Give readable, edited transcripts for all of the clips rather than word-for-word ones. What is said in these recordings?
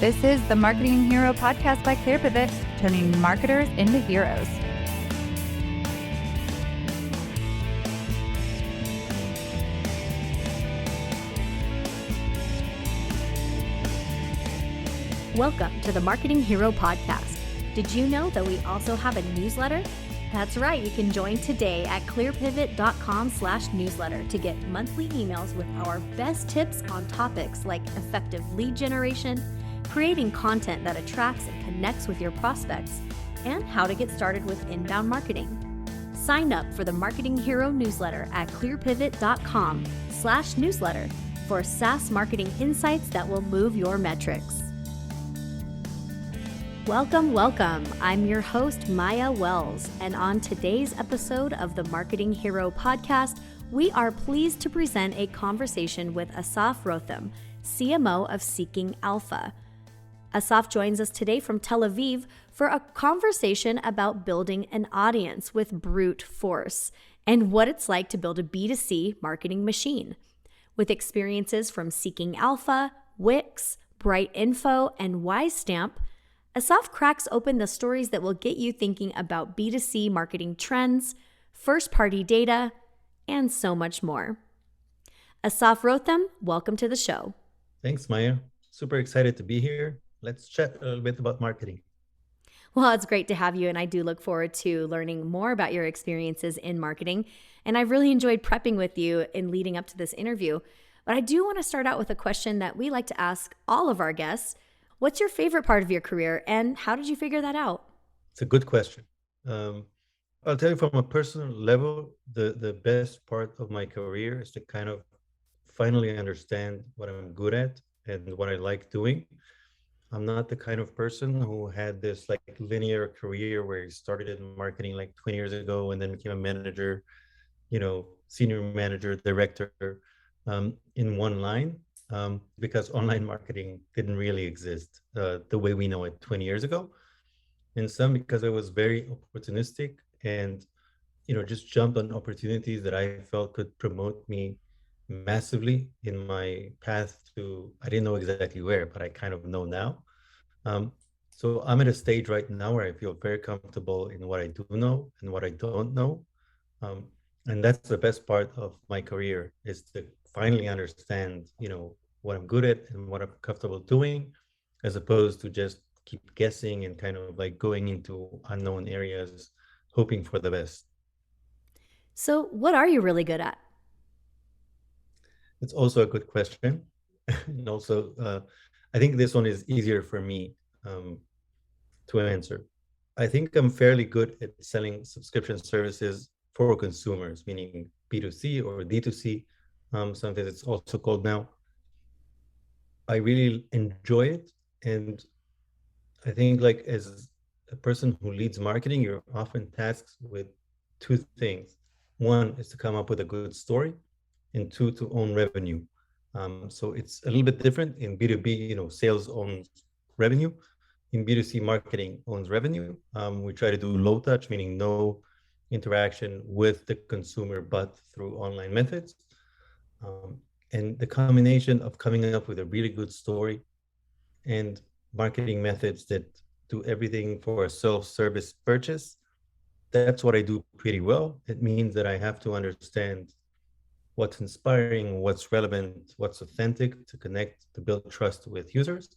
This is the Marketing Hero podcast by ClearPivot, turning marketers into heroes. Welcome to the Marketing Hero podcast. Did you know that we also have a newsletter? That's right, you can join today at clearpivot.com/newsletter to get monthly emails with our best tips on topics like effective lead generation, creating content that attracts and connects with your prospects, and how to get started with inbound marketing. Sign up for the Marketing Hero newsletter at clearpivot.com/newsletter for SaaS marketing insights that will move your metrics. Welcome. I'm your host, Maia Wells, and on today's episode of the Marketing Hero podcast, we are pleased to present a conversation with Asaf Rothem, CMO of Seeking Alpha. Asaf joins us today from Tel Aviv for a conversation about building an audience with brute force and what it's like to build a B2C marketing machine. With experiences from Seeking Alpha, Wix, BrightInfo, and Wisestamp, Asaf cracks open the stories that will get you thinking about B2C marketing trends, first-party data, and so much more. Asaf Rothem, welcome to the show. Thanks, Maya. Super excited to be here. Let's chat a little bit about marketing. Well, it's great to have you, and I do look forward to learning more about your experiences in marketing. And I've really enjoyed prepping with you in leading up to this interview. But I do want to start out with a question that we like to ask all of our guests. What's your favorite part of your career, and how did you figure that out? It's a good question. I'll tell you from a personal level, the best part of my career is to kind of finally understand what I'm good at and what I like doing. I'm not the kind of person who had this like linear career where he started in marketing like 20 years ago and then became a manager, senior manager, director in one line. Because online marketing didn't really exist the way we know it 20 years ago. And some because I was very opportunistic and, just jumped on opportunities that I felt could promote me massively in my path to, I didn't know exactly where, but I kind of know now. So I'm at a stage right now where I feel very comfortable in what I do know and what I don't know. And that's the best part of my career, is to finally understand, what I'm good at and what I'm comfortable doing, as opposed to just keep guessing and kind of like going into unknown areas, hoping for the best. So what are you really good at? It's also a good question. And also, I think this one is easier for me to answer. I think I'm fairly good at selling subscription services for consumers, meaning B2C or D2C, something that's also called now. I really enjoy it. And I think like as a person who leads marketing, you're often tasked with two things. One is to come up with a good story, and two, to own revenue. So it's a little bit different in B2B, sales owns revenue. In B2C, marketing owns revenue. We try to do low touch, meaning no interaction with the consumer, but through online methods. And the combination of coming up with a really good story and marketing methods that do everything for a self-service purchase, that's what I do pretty well. It means that I have to understand what's inspiring, what's relevant, what's authentic to connect, to build trust with users,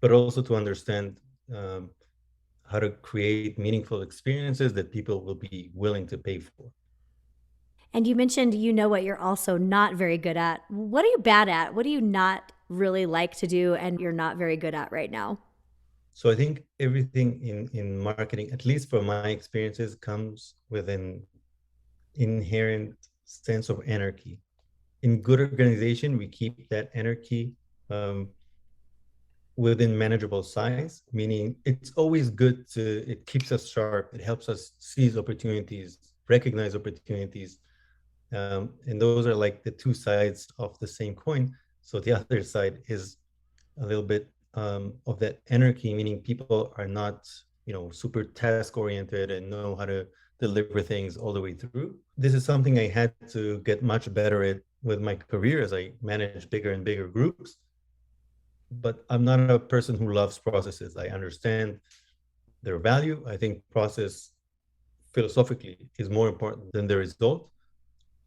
but also to understand how to create meaningful experiences that people will be willing to pay for. And you mentioned what you're also not very good at. What are you bad at? What do you not really like to do and you're not very good at right now? So I think everything in marketing, at least from my experiences, comes with an inherent sense of anarchy. In good organization, we keep that anarchy within manageable size, meaning it's always good it keeps us sharp. It helps us seize opportunities, recognize opportunities. And those are like the two sides of the same coin. So the other side is a little bit of that anarchy, meaning people are not, super task oriented and know how to deliver things all the way through. This is something I had to get much better at with my career as I managed bigger and bigger groups. but I'm not a person who loves processes. I understand their value. I think process philosophically is more important than the result,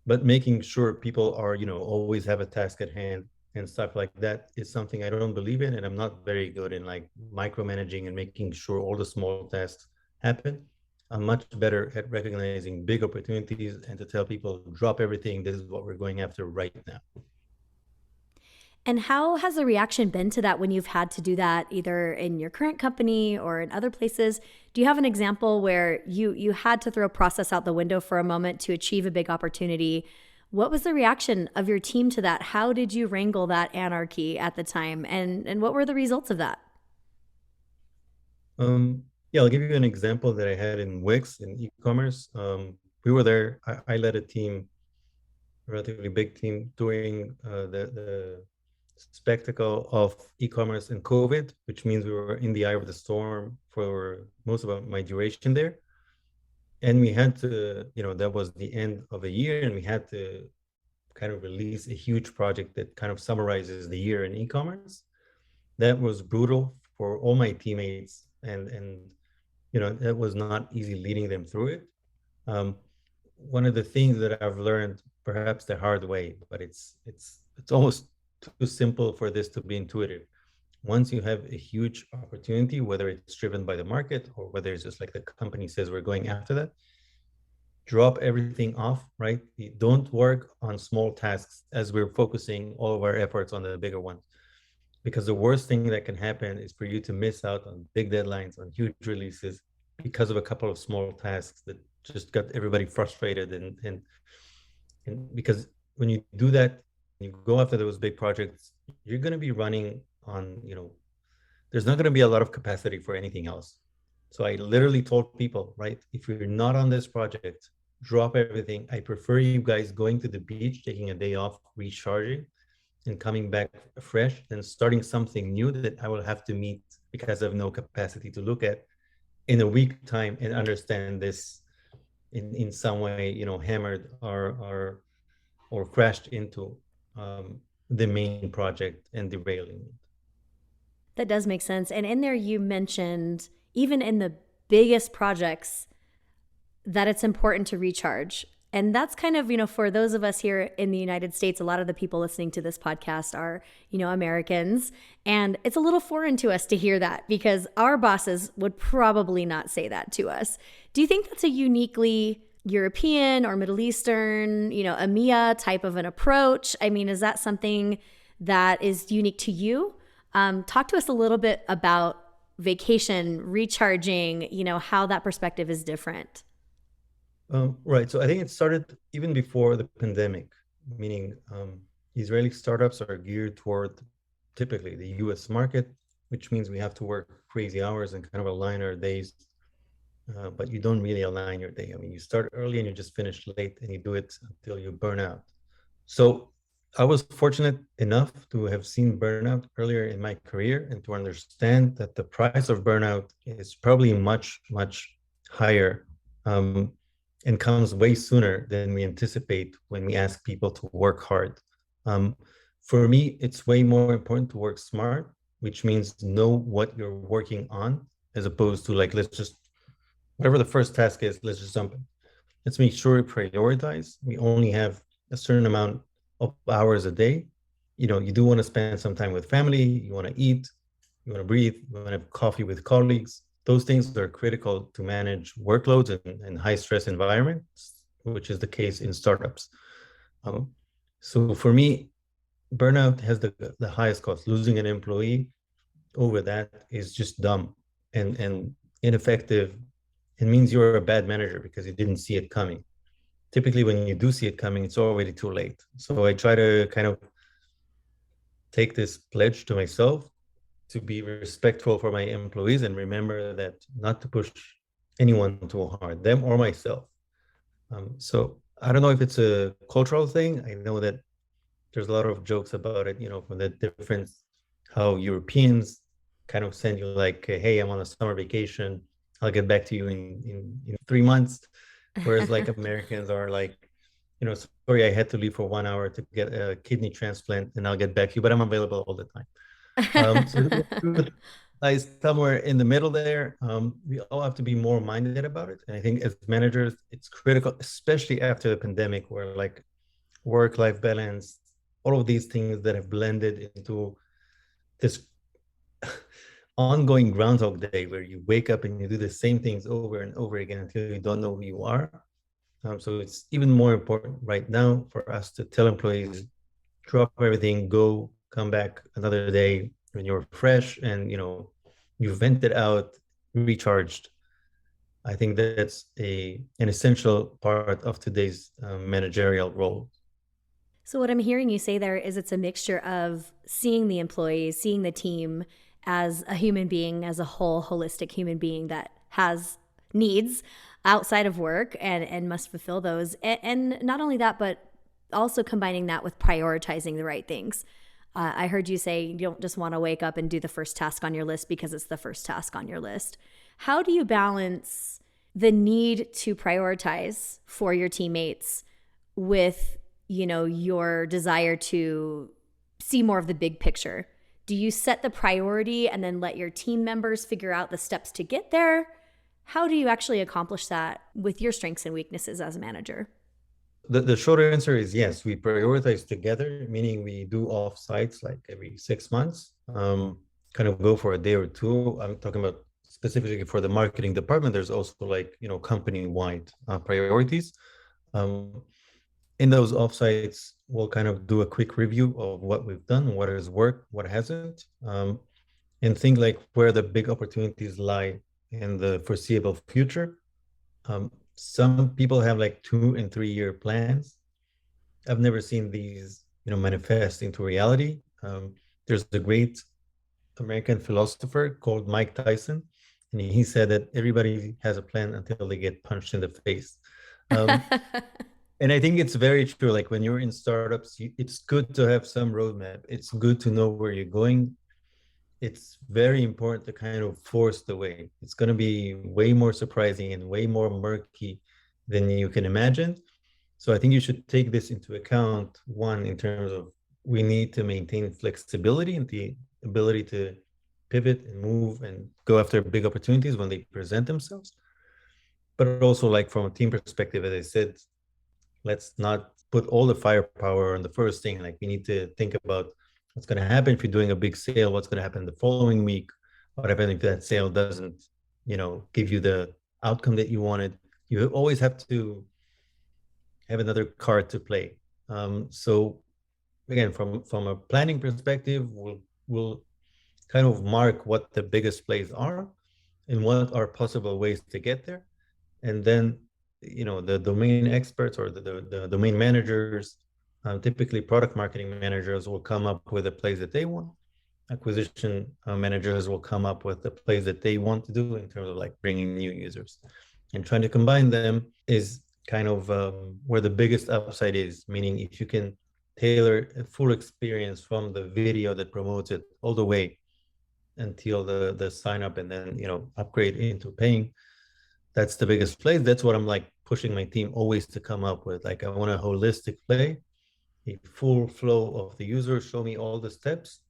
but making sure people are, always have a task at hand and stuff like that is something I don't believe in. And I'm not very good in like micromanaging and making sure all the small tasks happen. I'm much better at recognizing big opportunities and to tell people, drop everything. This is what we're going after right now. And how has the reaction been to that when you've had to do that either in your current company or in other places? Do you have an example where you had to throw a process out the window for a moment to achieve a big opportunity? What was the reaction of your team to that? How did you wrangle that anarchy at the time? And what were the results of that? Yeah, I'll give you an example that I had in Wix in e-commerce. We were there. I led a team, a relatively big team, during the spectacle of e-commerce and COVID, which means we were in the eye of the storm for most of my duration there. And we had to, that was the end of a year, and we had to kind of release a huge project that kind of summarizes the year in e-commerce. That was brutal for all my teammates, and that was not easy leading them through it. One of the things that I've learned, perhaps the hard way, but it's almost too simple for this to be intuitive. Once you have a huge opportunity, whether it's driven by the market or whether it's just like the company says we're going after that, drop everything off, right? Don't work on small tasks as we're focusing all of our efforts on the bigger ones. Because the worst thing that can happen is for you to miss out on big deadlines, on huge releases, because of a couple of small tasks that just got everybody frustrated. And because when you do that, you go after those big projects, you're going to be running on, there's not going to be a lot of capacity for anything else. So I literally told people, right, if you're not on this project, drop everything. I prefer you guys going to the beach, taking a day off, recharging, and coming back fresh than starting something new that I will have to meet because I have no capacity to look at in a week time and understand this in some way, hammered or crashed into the main project and derailing it. That does make sense. And in there, you mentioned even in the biggest projects that it's important to recharge. And that's kind of, for those of us here in the United States, a lot of the people listening to this podcast are, Americans. And it's a little foreign to us to hear that because our bosses would probably not say that to us. Do you think that's a uniquely European or Middle Eastern, EMEA type of an approach? I mean, is that something that is unique to you? Talk to us a little bit about vacation, recharging, how that perspective is different. Right. So I think it started even before the pandemic, meaning Israeli startups are geared toward typically the US market, which means we have to work crazy hours and kind of align our days. But you don't really align your day. I mean, you start early and you just finish late and you do it until you burn out. So I was fortunate enough to have seen burnout earlier in my career and to understand that the price of burnout is probably much, much higher. And comes way sooner than we anticipate when we ask people to work hard. For me, it's way more important to work smart, which means know what you're working on, as opposed to like, let's just, whatever the first task is, let's just jump in. Let's make sure we prioritize. We only have a certain amount of hours a day. You do want to spend some time with family, you want to eat, you want to breathe, you want to have coffee with colleagues. Those things are critical to manage workloads in high stress environments, which is the case in startups. So for me, burnout has the highest cost. Losing an employee over that is just dumb and ineffective. It means you're a bad manager because you didn't see it coming. Typically, when you do see it coming, it's already too late. So I try to kind of take this pledge to myself to be respectful for my employees and remember that not to push anyone too hard, them or myself. So I don't know if it's a cultural thing. I know that there's a lot of jokes about it, from the difference, how Europeans kind of send you like, hey, I'm on a summer vacation. I'll get back to you in 3 months. Whereas like Americans are like, sorry, I had to leave for 1 hour to get a kidney transplant and I'll get back to you, but I'm available all the time. So like somewhere in the middle there, we all have to be more minded about it. And I think as managers, it's critical, especially after the pandemic, where like work-life balance, all of these things that have blended into this ongoing Groundhog Day, where you wake up and you do the same things over and over again until you don't know who you are. So it's even more important right now for us to tell employees, drop everything, go, come back another day when you're fresh and you vented out, recharged. I think that's an essential part of today's managerial role. So, what I'm hearing you say there is it's a mixture of seeing the employees, seeing the team as a human being, as a whole, holistic human being that has needs outside of work and must fulfill those. And not only that, but also combining that with prioritizing the right things. I heard you say you don't just want to wake up and do the first task on your list because it's the first task on your list. How do you balance the need to prioritize for your teammates with your desire to see more of the big picture? Do you set the priority and then let your team members figure out the steps to get there? How do you actually accomplish that with your strengths and weaknesses as a manager? The short answer is yes, we prioritize together, meaning we do off-sites like every 6 months, kind of go for a day or two. I'm talking about specifically for the marketing department. There's also like, company-wide priorities. In those offsites, we'll kind of do a quick review of what we've done, what has worked, what hasn't, and think like where the big opportunities lie in the foreseeable future. Some people have like 2 and 3 year plans. I've never seen these, manifest into reality. There's a great American philosopher called Mike Tyson, and he said that everybody has a plan until they get punched in the face. And I think it's very true. Like when you're in startups, it's good to have some roadmap. It's good to know where you're going. It's very important to kind of force the way. It's going to be way more surprising and way more murky than you can imagine. So I think you should take this into account. One, in terms of we need to maintain flexibility and the ability to pivot and move and go after big opportunities when they present themselves. But also like from a team perspective, as I said, let's not put all the firepower on the first thing. Like we need to think about what's going to happen if you're doing a big sale, what's going to happen the following week, what happens if that sale doesn't, give you the outcome that you wanted. You always have to have another card to play. So again, from a planning perspective, we'll kind of mark what the biggest plays are and what are possible ways to get there. And then the domain experts or the domain managers, typically product marketing managers, will come up with the plays that they want. Acquisition managers will come up with the plays that they want to do in terms of like bringing new users, and trying to combine them is kind of where the biggest upside is. Meaning if you can tailor a full experience from the video that promotes it all the way until the sign up and then upgrade into paying, that's the biggest play. That's what I'm like pushing my team always to come up with. Like I want a holistic play, a full flow of the user, show me all the steps.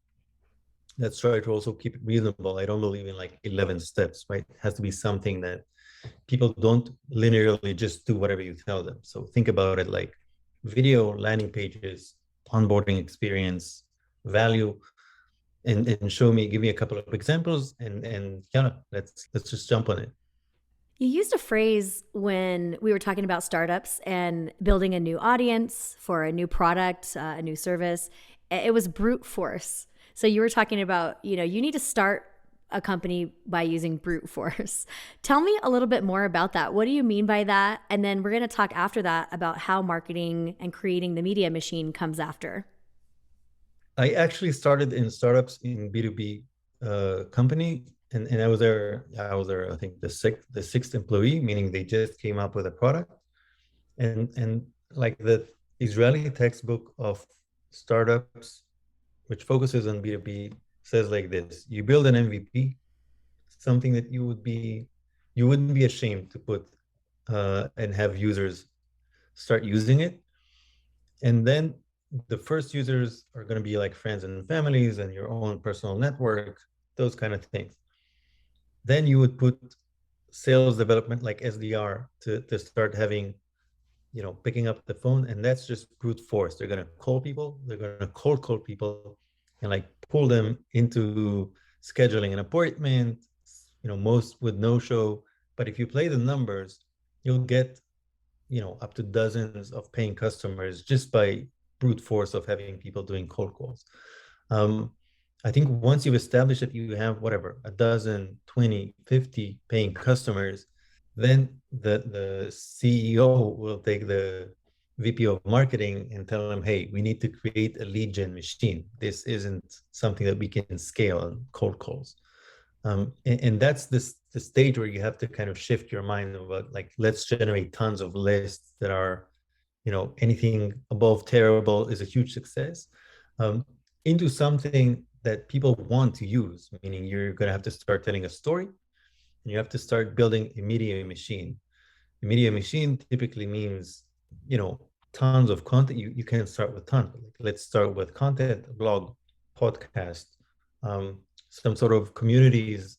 Let's try to also keep it reasonable. I don't believe in like 11 steps, right? It has to be something that people don't linearly just do whatever you tell them. So think about it like video, landing pages, onboarding experience, value, and give me a couple of examples, and yeah, let's just jump on it. You used a phrase when we were talking about startups and building a new audience for a new product, a new service. It was brute force. So you were talking about, you need to start a company by using brute force. Tell me a little bit more about that. What do you mean by that? And then we're going to talk after that about how marketing and creating the media machine comes after. I actually started in startups in B2B company. And I was there, I think the sixth employee, meaning they just came up with a product. And like the Israeli textbook of startups, which focuses on B2B, says like this: you build an MVP, something that you wouldn't be ashamed to put and have users start using it. And then the first users are going to be like friends and families and your own personal network, those kind of things. Then you would put sales development like SDR to start having, picking up the phone, and that's just brute force. They're going to call people, they're going to cold call people and like pull them into scheduling an appointment, most with no show. But if you play the numbers, you'll get, up to dozens of paying customers just by brute force of having people doing cold calls. I think once you've established that you have whatever, a dozen, 20, 50 paying customers, then the CEO will take the VP of marketing and tell them, hey, we need to create a lead gen machine. This isn't something that we can scale on cold calls. And that's the stage where you have to kind of shift your mind about like, let's generate tons of lists that are, anything above terrible is a huge success, into something that people want to use, meaning you're going to have to start telling a story and you have to start building a media machine. A media machine typically means, tons of content. You can start with tons. Like, let's start with content, blog, podcast, some sort of communities,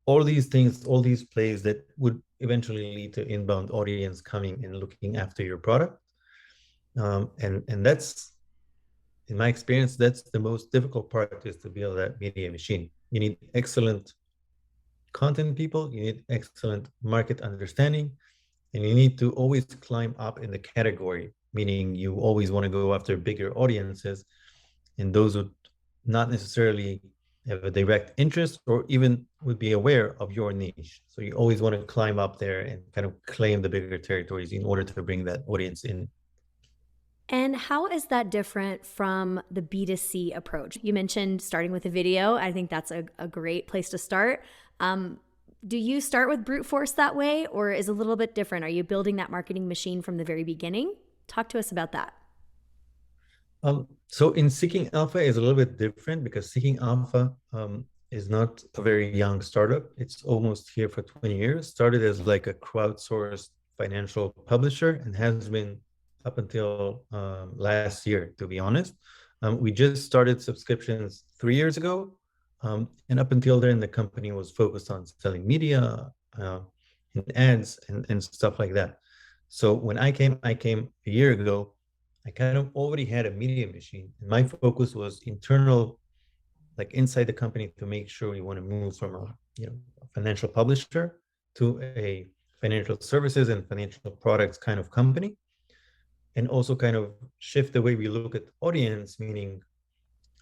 all these things, all these plays that would eventually lead to inbound audience coming and looking after your product. And that's, in my experience, that's the most difficult part, is to build that media machine. You need excellent content people, you need excellent market understanding, and you need to always climb up in the category, meaning you always want to go after bigger audiences, and those would not necessarily have a direct interest or even would be aware of your niche. So you always want to climb up there and kind of claim the bigger territories in order to bring that audience in. And how is that different from the B2C approach? You mentioned starting with a video. I think that's a great place to start. Do you start with brute force that way, or is it a little bit different? Are you building that marketing machine from the very beginning? Talk to us about that. So in Seeking Alpha is a little bit different, because Seeking Alpha is not a very young startup. It's almost here for 20 years. Started as like a crowdsourced financial publisher and has been up until last year, to be honest. We just started subscriptions 3 years ago. And up until then, the company was focused on selling media and ads and stuff like that. So when I came a year ago, I kind of already had a media machine, and my focus was internal, like inside the company, to make sure we want to move from a financial publisher to a financial services and financial products kind of company, and also kind of shift the way we look at audience, meaning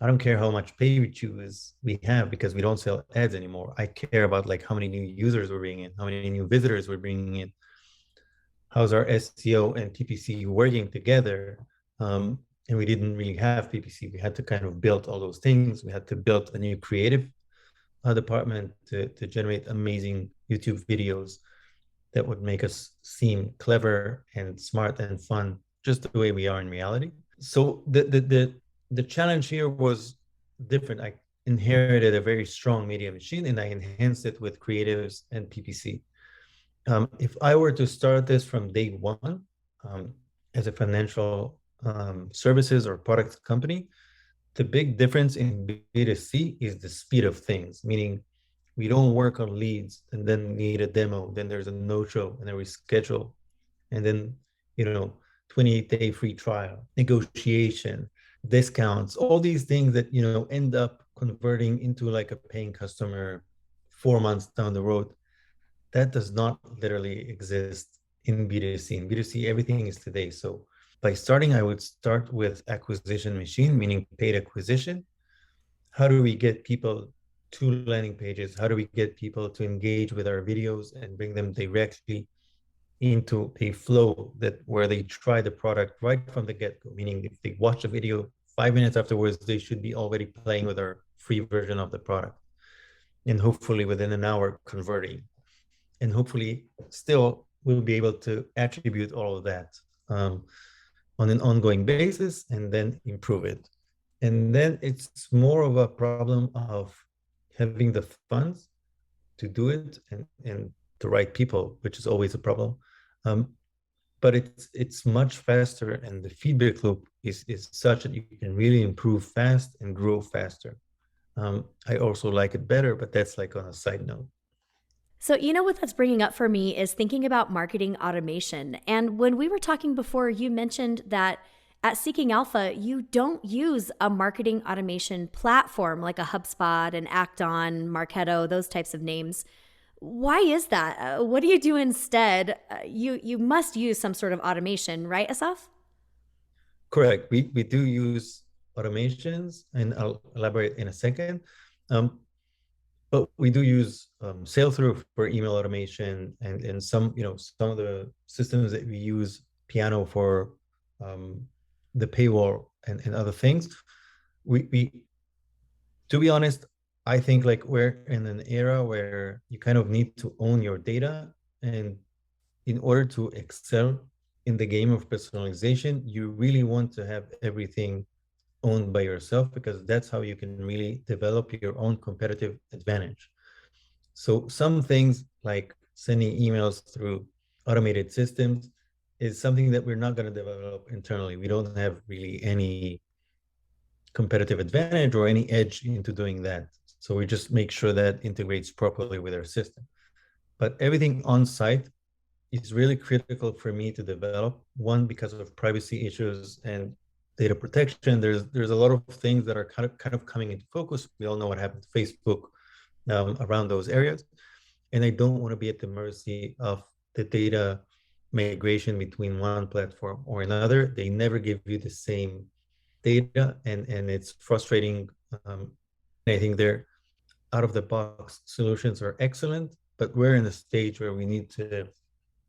I don't care how much pay we have, because we don't sell ads anymore. I care about like how many new users we're bringing in, how many new visitors we're bringing in, how's our SEO and PPC working together. And we didn't really have PPC. We had to kind of build all those things. We had to build a new creative department to generate amazing YouTube videos that would make us seem clever and smart and fun, just the way we are in reality. So the challenge here was different. I inherited a very strong media machine, and I enhanced it with creatives and PPC. If I were to start this from day one, as a financial services or product company, the big difference in B2C is the speed of things, meaning we don't work on leads and then need a demo, then there's a no-show, and then we schedule, and then 28-day free trial, negotiation, discounts, all these things that end up converting into like a paying customer 4 months down the road. That does not literally exist in B2C. In B2C, everything is today. So by starting, I would start with acquisition machine, meaning paid acquisition. How do we get people to landing pages? How do we get people to engage with our videos and bring them directly into a flow where they try the product right from the get-go? Meaning, if they watch a video, 5 minutes afterwards, they should be already playing with our free version of the product, and hopefully within an hour converting. And hopefully still we'll be able to attribute all of that on an ongoing basis and then improve it. And then it's more of a problem of having the funds to do it and the right people, which is always a problem. but it's much faster, and the feedback loop is such that you can really improve fast and grow faster. I also like it better, but that's like on a side note. So, you know what that's bringing up for me is thinking about marketing automation. And when we were talking before, you mentioned that at Seeking Alpha, you don't use a marketing automation platform like a HubSpot, an Acton, Marketo, those types of names. Why is that? What do you do instead? You must use some sort of automation, right, Asaf? Correct. We do use automations, and I'll elaborate in a second. Um, but we do use sail-through for email automation, and some, some of the systems that we use, Piano for um, the paywall and other things. We To be honest, I think like we're in an era where you kind of need to own your data, and in order to excel in the game of personalization, you really want to have everything owned by yourself, because that's how you can really develop your own competitive advantage. So some things like sending emails through automated systems is something that we're not going to develop internally. We don't have really any competitive advantage or any edge into doing that. So we just make sure that integrates properly with our system. But everything on site is really critical for me to develop. One, because of privacy issues and data protection. There's a lot of things that are kind of coming into focus. We all know what happened to Facebook around those areas, and I don't want to be at the mercy of the data migration between one platform or another. They never give you the same data, and it's frustrating. I think their out of the box solutions are excellent, but we're in a stage where we need to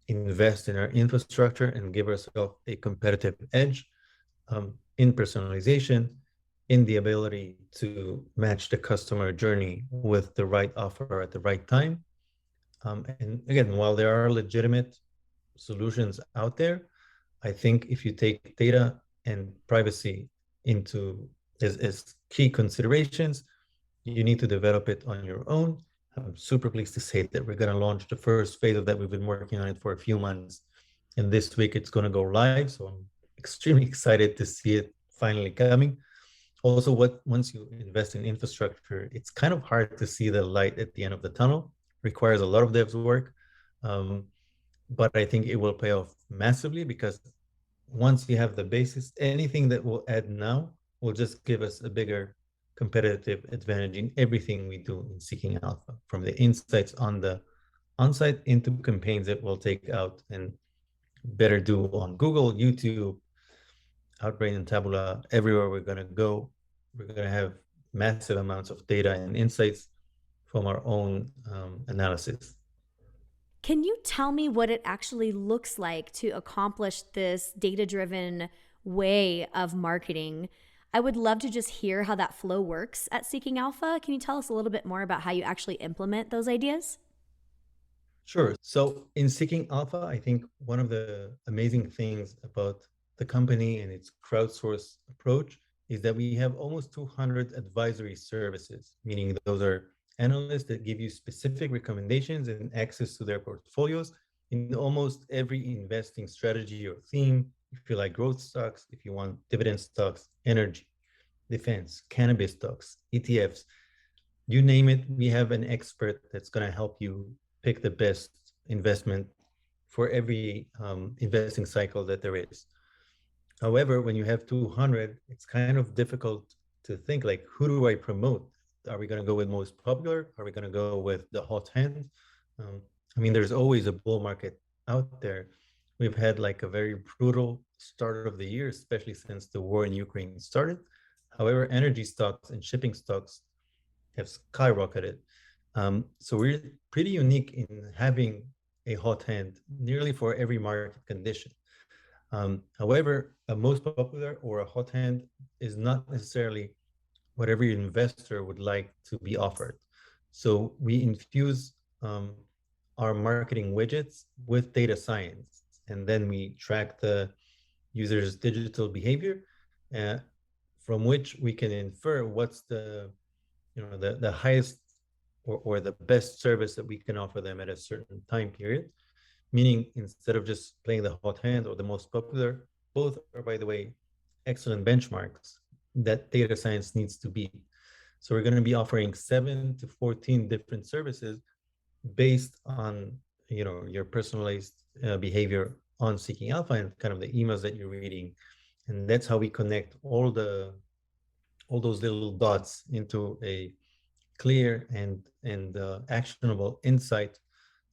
invest in our infrastructure and give ourselves a competitive edge in personalization, in the ability to match the customer journey with the right offer at the right time. And again, while there are legitimate solutions out there, I think if you take data and privacy into as key considerations, you need to develop it on your own. I'm super pleased to say that we're going to launch the first phase of that. We've been working on it for a few months, and this week it's going to go live. So I'm extremely excited to see it finally coming. Also, once you invest in infrastructure, it's kind of hard to see the light at the end of the tunnel. Requires a lot of devs work, but I think it will pay off massively, because once you have the basis, anything that we'll add now will just give us a bigger competitive advantage in everything we do in Seeking Alpha, from the insights on the on-site into campaigns that we'll take out and better do on Google, YouTube, Outbrain, and Taboola. Everywhere we're going to go, we're going to have massive amounts of data and insights from our own analysis. Can you tell me what it actually looks like to accomplish this data-driven way of marketing? I would love to just hear how that flow works at Seeking Alpha. Can you tell us a little bit more about how you actually implement those ideas? Sure. So in Seeking Alpha, I think one of the amazing things about the company and its crowdsourced approach is that we have almost 200 advisory services, meaning those are analysts that give you specific recommendations and access to their portfolios in almost every investing strategy or theme. If you like growth stocks, if you want dividend stocks, energy, defense, cannabis stocks, ETFs, you name it, we have an expert that's going to help you pick the best investment for every investing cycle that there is. However, when you have 200, it's kind of difficult to think like, who do I promote? Are we going to go with most popular? Are we going to go with the hot hand? I mean, there's always a bull market out there. We've had like a very brutal start of the year, especially since the war in Ukraine started. However, energy stocks and shipping stocks have skyrocketed. So we're pretty unique in having a hot hand nearly for every market condition. However, a most popular or a hot hand is not necessarily what every investor would like to be offered. So we infuse our marketing widgets with data science, and then we track the user's digital behavior, uh, from which we can infer what's the highest or the best service that we can offer them at a certain time period. meaning instead of just playing the hot hand or the most popular, both are, by the way, excellent benchmarks that data science needs to beat. So we're going to be offering 7 to 14 different services based on your personalized behavior on Seeking Alpha and kind of the emails that you're reading. And that's how we connect all those little dots into a clear and actionable insight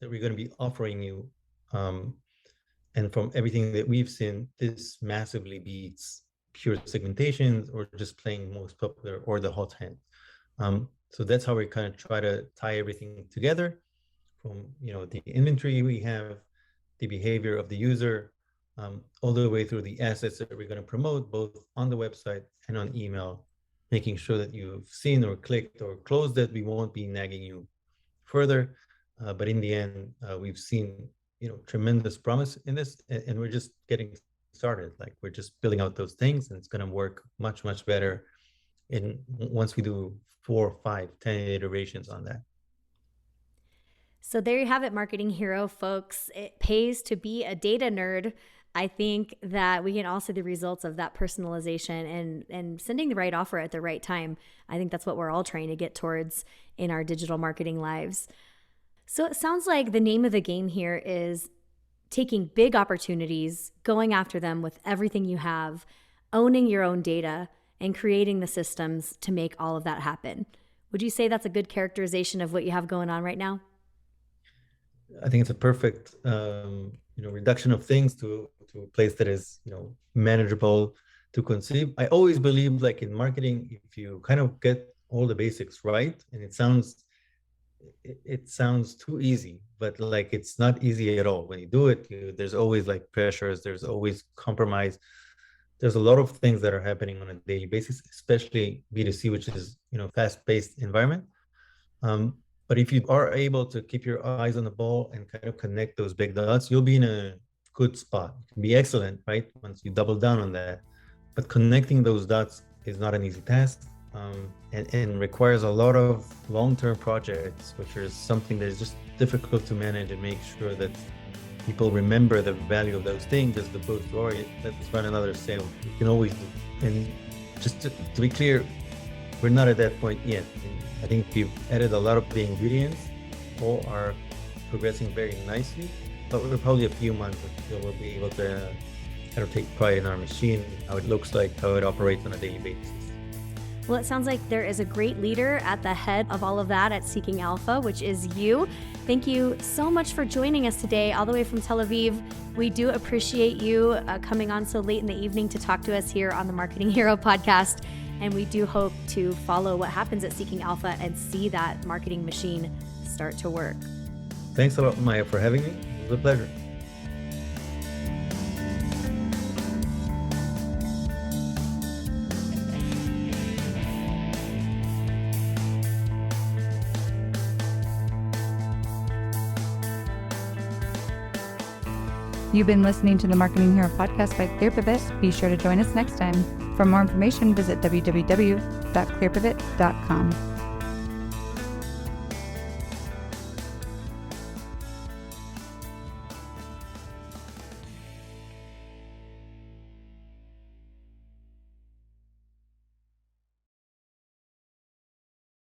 that we're going to be offering you. And from everything that we've seen, this massively beats pure segmentations or just playing most popular or the hot hand. So that's how we kind of try to tie everything together, from the inventory we have, the behavior of the user, all the way through the assets that we're going to promote both on the website and on email, making sure that you've seen or clicked or closed it. We won't be nagging you further, but in the end, we've seen tremendous promise in this, and we're just getting started. Like, we're just building out those things, and it's going to work much, much better once we do 4, 5, 10 iterations on that. So there you have it, Marketing Hero folks. It pays to be a data nerd. I think that we can all see the results of that personalization and sending the right offer at the right time. I think that's what we're all trying to get towards in our digital marketing lives. So it sounds like the name of the game here is taking big opportunities, going after them with everything you have, owning your own data, and creating the systems to make all of that happen. Would you say that's a good characterization of what you have going on right now? I think it's a perfect reduction of things to a place that is manageable to conceive. I always believe, like in marketing, if you kind of get all the basics right, and it sounds too easy, but like it's not easy at all. When you do it, there's always like pressures, there's always compromise. There's a lot of things that are happening on a daily basis, especially B2C, which is fast-paced environment. But if you are able to keep your eyes on the ball and kind of connect those big dots, you'll be in a good spot. You can be excellent, right? Once you double down on that. But connecting those dots is not an easy task, and requires a lot of long-term projects, which is something that is just difficult to manage and make sure that people remember the value of those things, as opposed to, let's run another sale. You can always do. And just to be clear, we're not at that point yet. I think we've added a lot of the ingredients, all are progressing very nicely, but we're probably a few months until we'll be able to kind of take pride in our machine, how it looks like, how it operates on a daily basis. Well, it sounds like there is a great leader at the head of all of that at Seeking Alpha, which is you. Thank you so much for joining us today, all the way from Tel Aviv. We do appreciate you coming on so late in the evening to talk to us here on the Marketing Hero podcast. And we do hope to follow what happens at Seeking Alpha and see that marketing machine start to work. Thanks a lot, Maia, for having me. It was a pleasure. You've been listening to the Marketing Hero podcast by ClearPivot. Be sure to join us next time. For more information, visit www.clearpivot.com.